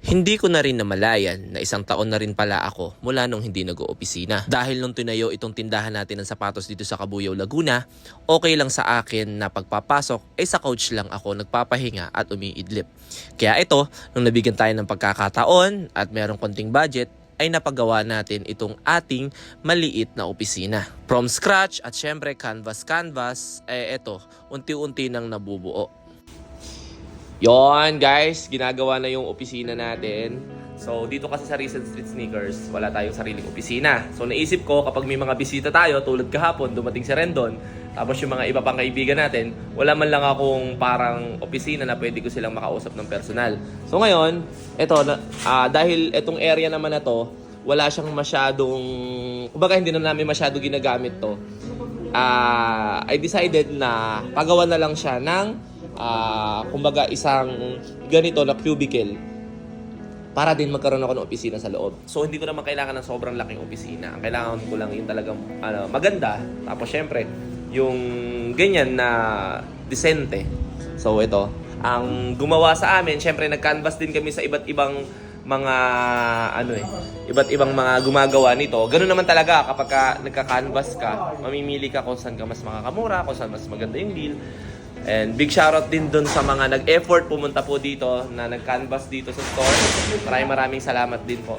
Hindi ko na rin namalayan na isang taon na rin pala ako mula nung hindi nag-oopisina. Dahil nung tinayo itong tindahan natin ng sapatos dito sa Cabuyao, Laguna, okay lang sa akin na pagpapasok ay sa couch lang ako nagpapahinga at umiidlip. Kaya ito, nung nabigyan tayo ng pagkakataon at merong konting budget, ay napagawa natin itong ating maliit na opisina. From scratch at syempre canvas, ito, unti-unti nang nabubuo. Yon guys, ginagawa na yung opisina natin. So dito kasi sa Recent Street Sneakers, wala tayong sariling opisina. So naisip ko kapag may mga bisita tayo, tulad kahapon, dumating si Rendon, tapos yung mga iba pang kaibigan natin, wala man lang akong parang opisina na pwede ko silang makausap ng personal. So ngayon, dahil itong area naman na to, wala siyang masyadong, kumbaga hindi na namin masyado ginagamit to. I decided na pagawa na lang siya ng kumbaga isang ganito na cubicle para din magkaroon ako ng opisina sa loob. So hindi ko naman kailangan ng sobrang laking opisina. Ang kailangan ko lang yung talagang maganda. Tapos syempre, yung ganyan na decente. So ito, ang gumawa sa amin, syempre nag-canvas din kami sa iba't ibang mga iba't ibang mga gumagawa nito. Ganun naman talaga kapag nagka-canvas ka, mamimili ka kung saan ka mas makakamura, kung saan mas maganda yung deal. And big shoutout din dun sa mga nag-effort pumunta po dito na nag-canvas dito sa store. Maraming salamat din po.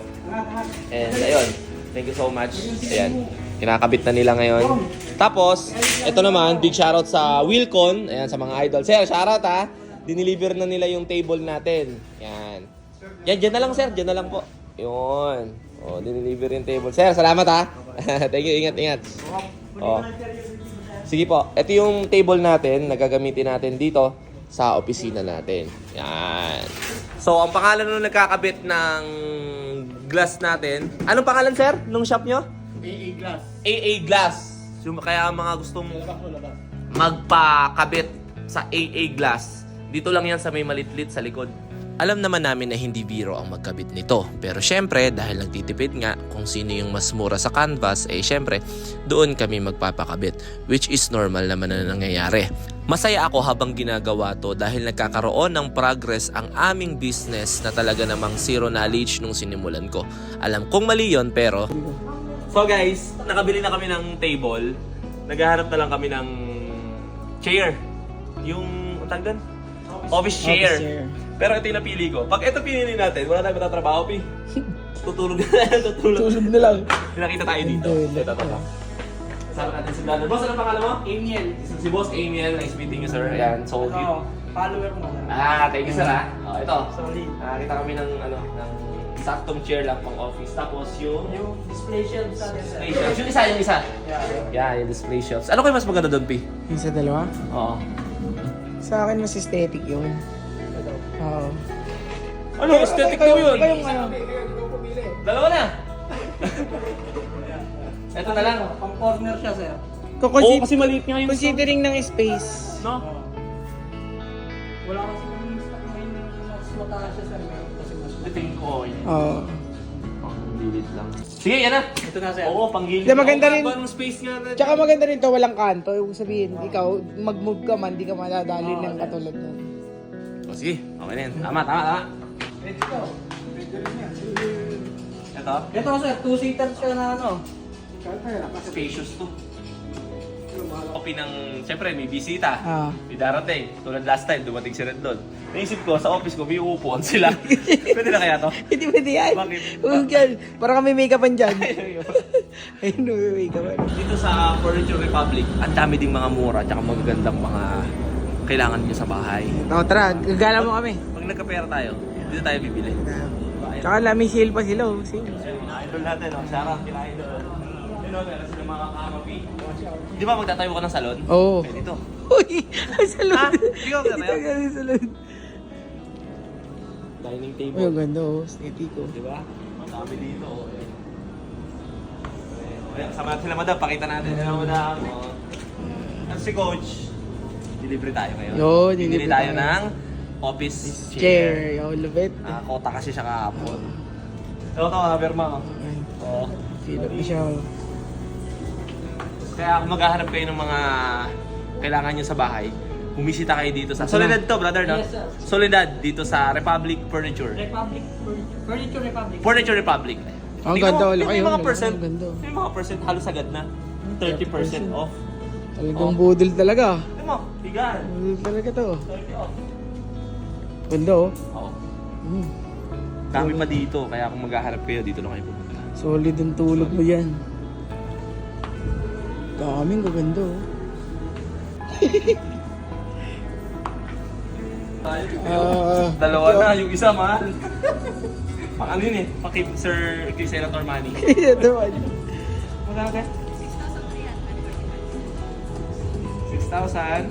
And ayun, thank you so much. Ayan, kinakabit na nila ngayon. Tapos, ito naman, big shoutout sa Wilcon. Ayan, sa mga idol. Sir, shoutout ha. Dineliver na nila yung table natin. Ayan. Yan, dyan na lang sir. Dyan na lang po. Yun. O, dineliver yung table. Sir, salamat ha. Thank you, ingat. O. Sige po, ito yung table natin na gagamitin natin dito sa opisina natin. Yan. So, ang pangalan nung nagkakabit ng glass natin, anong pangalan sir nung shop nyo? AA Glass. AA Glass. So, kaya mga gustong magpakabit sa AA Glass, dito lang yan sa may malitlit sa likod. Alam naman namin na hindi biro ang magkabit nito. Pero syempre, dahil nagtitipid nga kung sino yung mas mura sa canvas, syempre, doon kami magpapakabit. Which is normal naman na nangyayari. Masaya ako habang ginagawa to dahil nagkakaroon ng progress ang aming business na talaga namang zero knowledge nung sinimulan ko. Alam kong mali yun, pero... So guys, nakabili na kami ng table. Naghahanap na lang kami ng chair. Yung, ang tawag doon? Office chair. Pero ito yung napili ko. Pag ito pinili natin, wala tayong matatrabaho, Pi. Tutulog na lang. Pinakita tayo dito. Ito. Kasama natin si Brother. Boss, anong pangalan mo? Amiel. Si Boss Amiel. Nice meeting you, sir. Ayan, so cute. Follower mo na. Thank you, sir, ha. Ito. Solid. Nakita kami ng saktong chair lang pang office. Tapos yung Display shelves sa display shelves. Yung isa. Yan, yung display shelves. Ano kayo mas maganda doon, Pi? Yung sa dalawa? Oo. Sa akin mas aesthetic yun. Oo. Ano? Aesthetic daw yun. Kayong ano? Dalawa na. Ito na lang. Pang corner siya, sir. Oo, kasi maliit nga yung Considering ng space. no? Wala kasi yung stock ngayon mas mataas siya, sir. Meron kasi mas Tingin ko okay. Oo. Pang-gilid lang. Sige, yan na. Ito na, sir. Oo, pang-gilid. Hindi, maganda rin. Ang space nga na. Tsaka maganda rin to, walang kanto. Yung sabihin, ikaw, mag-move ka man, di ka madadali ng katulad nun. O sige, okay na yan. Tama. Let's go. Ito, Ito, sir. Two-seater siya na ano. spacious to. Copy ng, siyempre may bisita. Ah. May darating. Tulad last time, dumating si Red doon. Naisip ko, sa office ko, may uupuan sila. Pwede na kaya to? Hindi pwede yan. Bakit? Huwag yan. Parang kami make-upan dyan. Ayun, may make-upan. Dito sa Furniture Republic, ang dami ding mga mura at magagandang mga kailangan nyo sa bahay. O, tara, gagala mo kami. Pag nagkapera tayo, dito tayo bibili. Tsaka may sale pa sila. Oh. Sale. Mga idol natin, Sarah, kina idol. Meron sila mga kamapi. Di ba magtatayo ka ng salon? Oo. Pwede dito. Uy, ang salud. Ha? Hindi ka magtatayo? Ang salud. Dining Uy, table. ang ganda oh. Aesthetic oh. Di ba? Ang dami dito. Sama natin sila madam, pakita natin sila madam. At si coach, delivery tayo ngayon. Yo, Bibili delivery tayo tayo. ng office chair. Chair. Yo, love it. Kota kasi siya kahapon. Ito, Berma. Oo. Silap na siya oh. Kaya kung maghahanap kayo ng mga kailangan nyo sa bahay, bumisita kayo dito sa Soledad to, brother, no? Yes, sir. Soledad dito sa Republic Furniture. Republic, Furniture Republic. Furniture Republic. Ang ganda, wala kayo. May mga percent. Ang ganda. May mga percent halos agad na. 30% off. Talagang budol talaga. Ano mo? Higaan. Budol talaga to. 30 off. Ganda oh. Oo. Mm. Dami pa dito, kaya kung maghahanap kayo, dito na kayo pupunta. Solid ang tulog mo yan. Daming gaganda oh. Dalawa na, yung isa mahal. Pang ano yun eh, pakip Sir kay Senator Manny. Ito man. Magkano ka? 6,000.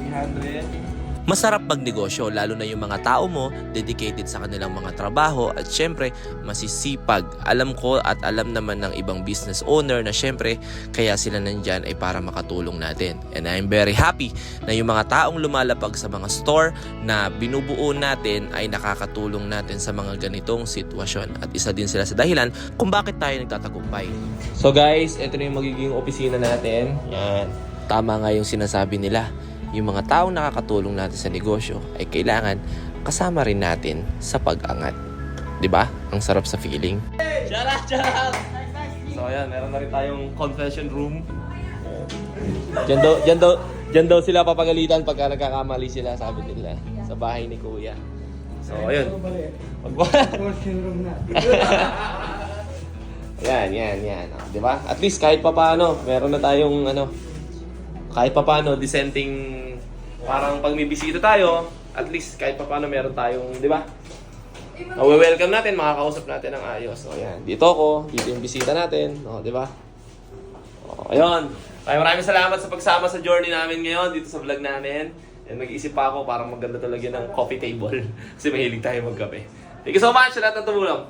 300. Masarap magnegosyo lalo na yung mga tao mo dedicated sa kanilang mga trabaho at syempre masisipag. Alam ko at alam naman ng ibang business owner na syempre kaya sila nandyan ay para makatulong natin. And I'm very happy na yung mga taong lumalapag sa mga store na binubuo natin ay nakakatulong natin sa mga ganitong sitwasyon. At isa din sila sa dahilan kung bakit tayo nagtatagumpay. So guys, ito na yung magiging opisina natin. Yan. Tama nga yung sinasabi nila. Yung mga taong nakakatulong natin sa negosyo ay kailangan kasama rin natin sa pag-angat. 'Di ba? Ang sarap sa feeling. Charot! So ayan, meron na rin tayong confession room. Diyan daw sila papagalitan pagka nagkakamali sila, sabi nila, sa bahay ni Kuya. So ayun. Portion room na. Yan. 'Di ba? At least kahit papaano, meron na tayong kahit papaano dissenting, parang pag may bisita tayo, at least kahit papaano meron tayong, di ba? Welcome natin, makakausap natin ng ayos. So, ayan. Dito ako, dito yung bisita natin. O, di ba? O, ayun. Maraming salamat sa pagsama sa journey namin ngayon dito sa vlog namin. And nag-iisip pa ako, parang maganda talaga ng coffee table. Kasi mahilig tayo magkape. Thank you so much sa lahat ng tumulong.